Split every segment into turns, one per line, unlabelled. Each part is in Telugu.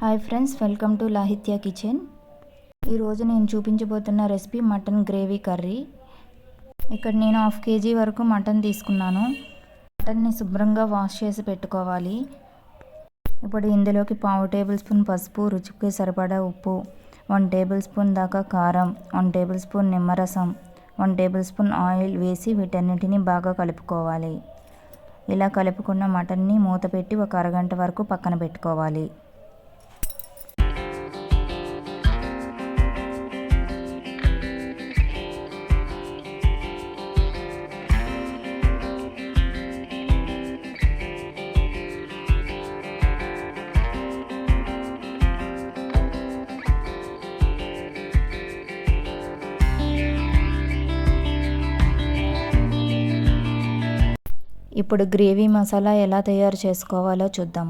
Hi friends, welcome to Lahitya kitchen. ఈరోజు నేను చూపించబోతున్న రెసిపీ మటన్ గ్రేవీ కర్రీ. ఇక్కడ నేను 1/2 kg వరకు మటన్ తీసుకున్నాను. మటన్ని శుభ్రంగా వాష్ చేసి పెట్టుకోవాలి. ఇప్పుడు ఇందులోకి 1/2 టేబుల్ స్పూన్ పసుపు, రుచికి సరిపడా ఉప్పు, 1 టేబుల్ స్పూన్ దాకా కారం, 1 టేబుల్ స్పూన్ నిమ్మరసం, 1 టేబుల్ స్పూన్ ఆయిల్ వేసి వీటన్నిటిని బాగా కలుపుకోవాలి. ఇలా కలుపుకున్న మటన్ని మూత పెట్టి ఒక అరగంట వరకు పక్కన పెట్టుకోవాలి. ఇప్పుడు గ్రేవీ మసాలా ఎలా తయారు చేసుకోవాలో చూద్దాం.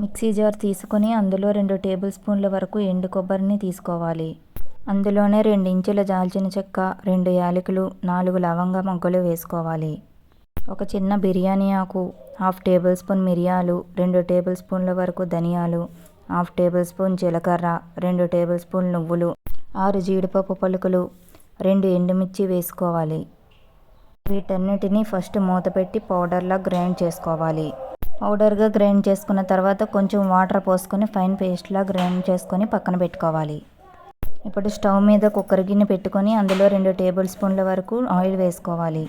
మిక్సీ జార్ తీసుకొని అందులో 2 టేబుల్ స్పూన్ల వరకు ఎండు కొబ్బరిని తీసుకోవాలి. అందులోనే 2 ఇంచుల దాల్చిన చెక్క, 2 యాలకులు, 4 లవంగ మొగ్గలు వేసుకోవాలి. ఒక చిన్న బిర్యానీ ఆకు, 1/2 టేబుల్ స్పూన్ మిరియాలు, 2 టేబుల్ స్పూన్ల వరకు ధనియాలు, 1/2 టేబుల్ స్పూన్ జీలకర్ర, 2 టేబుల్ స్పూన్ నువ్వులు, 6 జీడిపప్పు పలుకులు, 2 ఎండుమిర్చి వేసుకోవాలి. వీటన్నిటిని ఫస్ట్ మూత పెట్టి పౌడర్లా గ్రైండ్ చేసుకోవాలి. పౌడర్గా గ్రైండ్ చేసుకున్న తర్వాత కొంచెం వాటర్ పోసుకొని ఫైన్ పేస్ట్లా గ్రైండ్ చేసుకొని పక్కన పెట్టుకోవాలి. ఇప్పుడు స్టవ్ మీద కుక్కర్ గిన్నె పెట్టుకొని అందులో 2 టేబుల్ స్పూన్ల వరకు ఆయిల్ వేసుకోవాలి.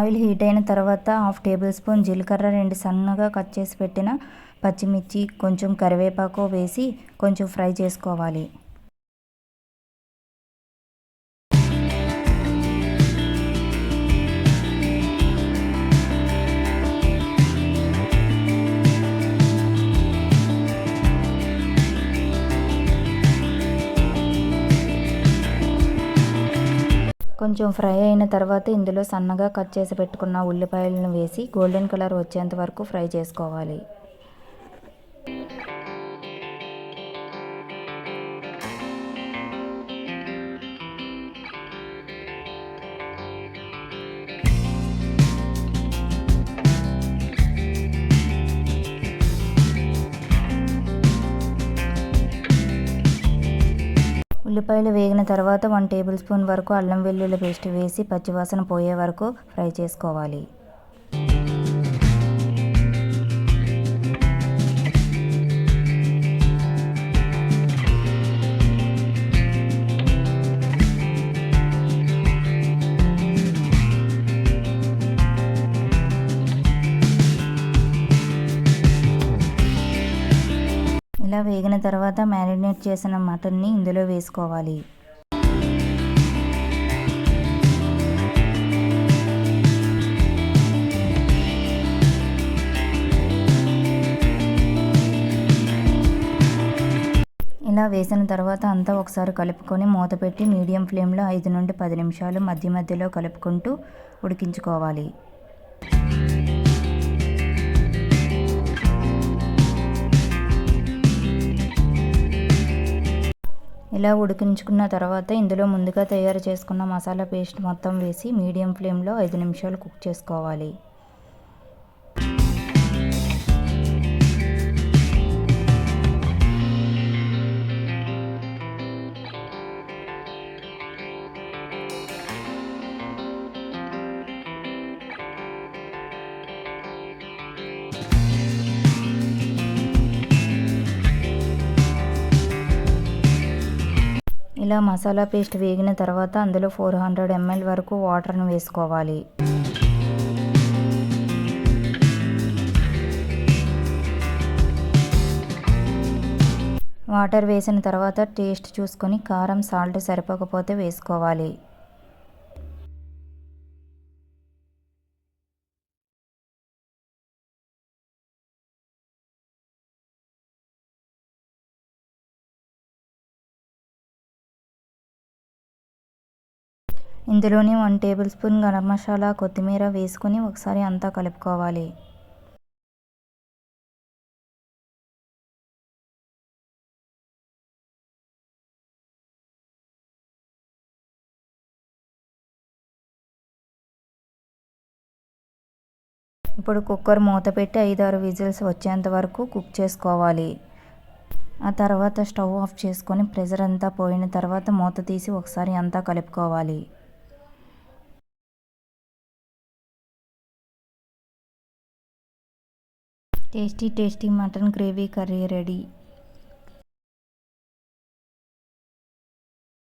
ఆయిల్ హీట్ అయిన తర్వాత 1/2 టేబుల్ స్పూన్ జీలకర్ర, 2 సన్నగా కట్ చేసి పెట్టిన పచ్చిమిర్చి, కొంచెం కరివేపాకు వేసి కొంచెం ఫ్రై చేసుకోవాలి. కొంచెం ఫ్రై అయిన తర్వాత ఇందులో సన్నగా కట్ చేసి పెట్టుకున్న ఉల్లిపాయలను వేసి గోల్డెన్ కలర్ వచ్చేంత వరకు ఫ్రై చేసుకోవాలి. ఉల్లిపాయలు వేగిన తర్వాత 1 టేబుల్ స్పూన్ వరకు అల్లం వెల్లుల్లి పేస్ట్ వేసి పచ్చివాసన పోయే వరకు ఫ్రై చేసుకోవాలి. ఇలా వేగిన తర్వాత మ్యారినేట్ చేసిన మటన్ని ఇందులో వేసుకోవాలి. ఇలా వేసిన తర్వాత అంతా ఒకసారి కలుపుకొని మూత పెట్టి మీడియం ఫ్లేమ్లో 5 నుండి 10 నిమిషాలు మధ్య మధ్యలో కలుపుకుంటూ ఉడికించుకోవాలి. ఇలా ఉడికించుకున్న తర్వాత ఇందులో ముందుగా తయారు చేసుకున్న మసాలా పేస్ట్ మొత్తం వేసి మీడియం ఫ్లేమ్లో 5 నిమిషాలు కుక్ చేసుకోవాలి. ఇలా మసాలా పేస్ట్ వేగిన తర్వాత అందులో 400 ml వరకు వాటర్ను వేసుకోవాలి. వాటర్ వేసిన తర్వాత టేస్ట్ చూసుకొని కారం, సాల్ట్ సరిపోకపోతే వేసుకోవాలి. ఇందులోని 1 టేబుల్ స్పూన్ గరం మసాలా, కొత్తిమీర వేసుకొని ఒకసారి అంతా కలుపుకోవాలి. ఇప్పుడు కుక్కర్ మూత పెట్టి 5-6 విజిల్స్ వచ్చేంత వరకు కుక్ చేసుకోవాలి. ఆ తర్వాత స్టవ్ ఆఫ్ చేసుకొని ప్రెషర్ అంతా పోయిన తర్వాత మూత తీసి ఒకసారి అంతా కలుపుకోవాలి. Tasty tasty mutton gravy curry ready.